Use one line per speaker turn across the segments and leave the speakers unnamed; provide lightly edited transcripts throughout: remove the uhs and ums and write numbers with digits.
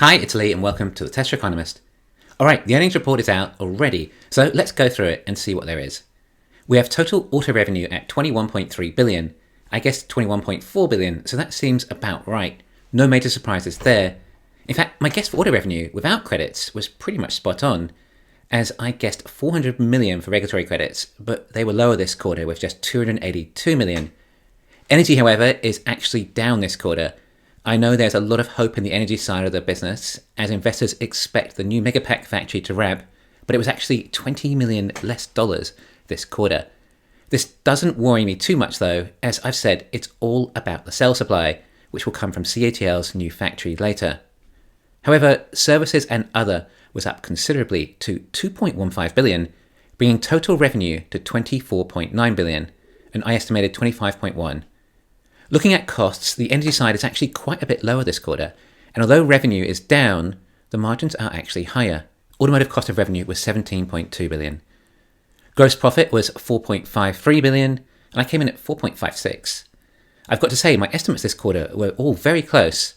Hi, it's Lee and welcome to the Tesla Economist. Alright, the earnings report is out already, so let's go through it and see what there is. We have total auto revenue at 21.3 billion. I guess 21.4 billion, so that seems about right. No major surprises there. In fact, my guess for auto revenue without credits was pretty much spot on, as I guessed 400 million for regulatory credits, but they were lower this quarter with just 282 million. Energy, however, is actually down this quarter. I know there's a lot of hope in the energy side of the business, as investors expect the new Megapack factory to ramp, but it was actually $20 million less this quarter. This doesn't worry me too much though, as I've said, it's all about the cell supply, which will come from CATL's new factory later. However, services and other was up considerably to 2.15 billion, bringing total revenue to 24.9 billion, and I estimated 25.1. Looking at costs, the energy side is actually quite a bit lower this quarter, and although revenue is down, the margins are actually higher. Automotive cost of revenue was 17.2 billion. Gross profit was 4.53 billion, and I came in at 4.56. I've got to say, my estimates this quarter were all very close.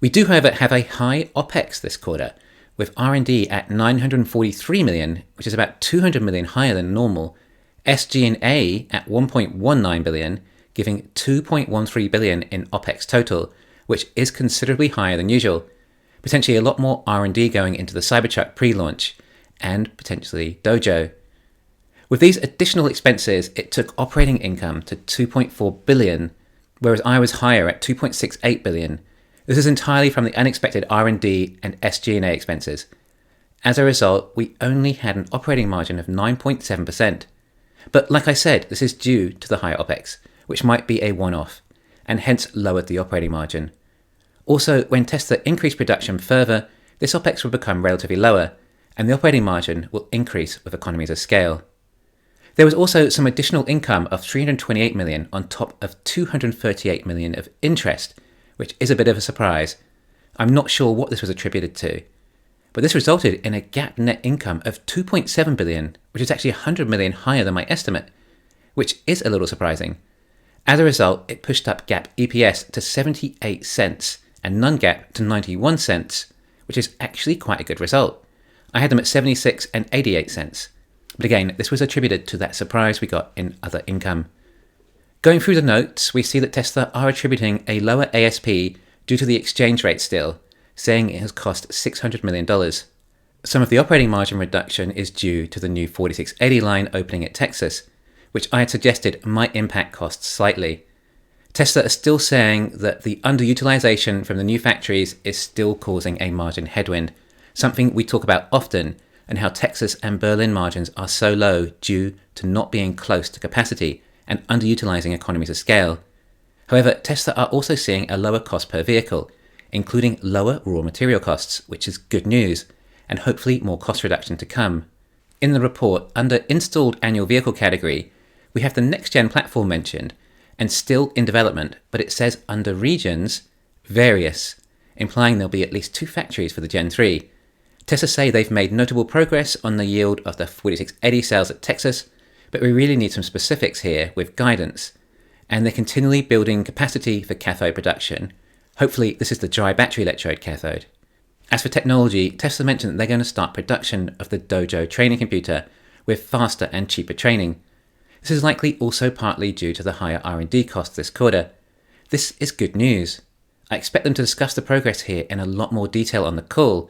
We do, however, have a high OPEX this quarter, with R&D at 943 million, which is about 200 million higher than normal, SG&A at 1.19 billion, giving 2.13 billion in OPEX total, which is considerably higher than usual. Potentially a lot more R&D going into the Cybertruck pre-launch, and potentially Dojo. With these additional expenses, it took operating income to 2.4 billion, whereas I was higher at 2.68 billion. This is entirely from the unexpected R&D and SG&A expenses. As a result, we only had an operating margin of 9.7%. But like I said, this is due to the higher OPEX, which might be a one-off, and hence lowered the operating margin. Also, when Tesla increased production further, this OPEX will become relatively lower, and the operating margin will increase with economies of scale. There was also some additional income of 328 million on top of 238 million of interest, which is a bit of a surprise. I'm not sure what this was attributed to, but this resulted in a GAAP net income of 2.7 billion, which is actually 100 million higher than my estimate, which is a little surprising. As a result, it pushed up GAAP EPS to 78 cents and non-GAAP to 91 cents, which is actually quite a good result. I had them at 76 and 88 cents. But again, this was attributed to that surprise we got in other income. Going through the notes, we see that Tesla are attributing a lower ASP due to the exchange rate still, saying it has cost $600 million. Some of the operating margin reduction is due to the new 4680 line opening at Texas, which I had suggested might impact costs slightly. Tesla is still saying that the underutilization from the new factories is still causing a margin headwind, something we talk about often, and how Texas and Berlin margins are so low due to not being close to capacity and underutilizing economies of scale. However, Tesla are also seeing a lower cost per vehicle, including lower raw material costs, which is good news, and hopefully more cost reduction to come. In the report, under installed annual vehicle category, we have the next-gen platform mentioned, and still in development, but it says under regions, various, implying there'll be at least 2 factories for the Gen 3. Tesla say they've made notable progress on the yield of the 4680 cells at Texas, but we really need some specifics here with guidance. And they're continually building capacity for cathode production. Hopefully this is the dry battery electrode cathode. As for technology, Tesla mentioned that they're going to start production of the Dojo training computer with faster and cheaper training. This is likely also partly due to the higher R&D costs this quarter. This is good news. I expect them to discuss the progress here in a lot more detail on the call,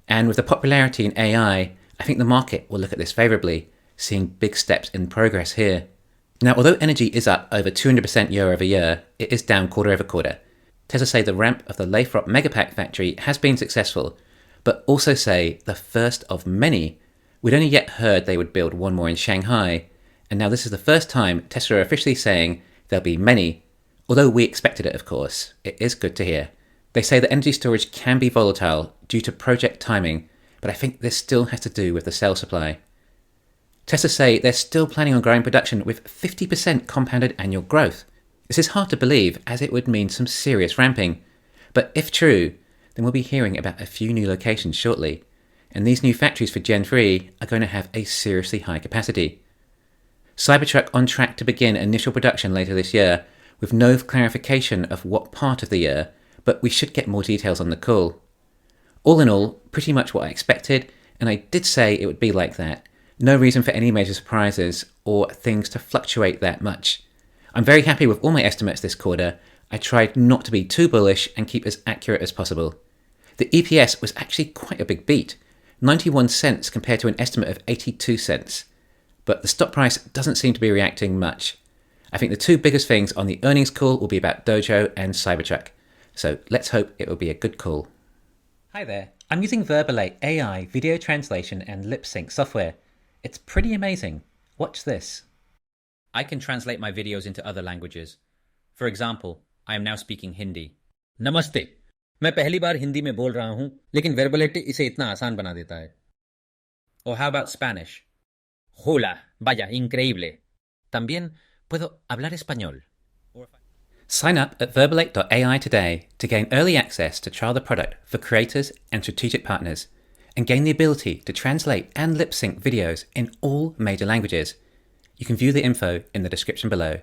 and with the popularity in AI, I think the market will look at this favourably, seeing big steps in progress here. Now, although energy is up over 200% year over year, it is down quarter over quarter. Tesla say the ramp of the Lathrop Megapack factory has been successful, but also say the first of many. We'd only yet heard they would build one more in Shanghai, and now this is the first time Tesla are officially saying there'll be many. Although we expected it, of course, it is good to hear. They say that energy storage can be volatile due to project timing, but I think this still has to do with the cell supply. Tesla say they're still planning on growing production with 50% compounded annual growth. This is hard to believe, as it would mean some serious ramping. But if true, then we'll be hearing about a few new locations shortly, and these new factories for Gen 3 are going to have a seriously high capacity. Cybertruck on track to begin initial production later this year, with no clarification of what part of the year, but we should get more details on the call. All in all, pretty much what I expected, and I did say it would be like that. No reason for any major surprises or things to fluctuate that much. I'm very happy with all my estimates this quarter. I tried not to be too bullish and keep as accurate as possible. The EPS was actually quite a big beat, 91 cents compared to an estimate of 82 cents. But the stock price doesn't seem to be reacting much. I think the two biggest things on the earnings call will be about Dojo and Cybertruck. So let's hope it will be a good call. Hi there. I'm using Verbalate AI video translation and lip sync software. It's pretty amazing. Watch this. I can translate my videos into other languages. For example, I am now speaking Hindi.
नमस्ते। मैं पहली बार हिंदी में बोल रहा हूं, लेकिन वर्बलेटी इसे इतना आसान बना देता है।
Or how about Spanish?
Hola, vaya, increíble.
También puedo hablar español. Sign up at verbalate.ai today to gain early access to trial the product for creators and strategic partners, and gain the ability to translate and lip sync videos in all major languages. You can view the info in the description below.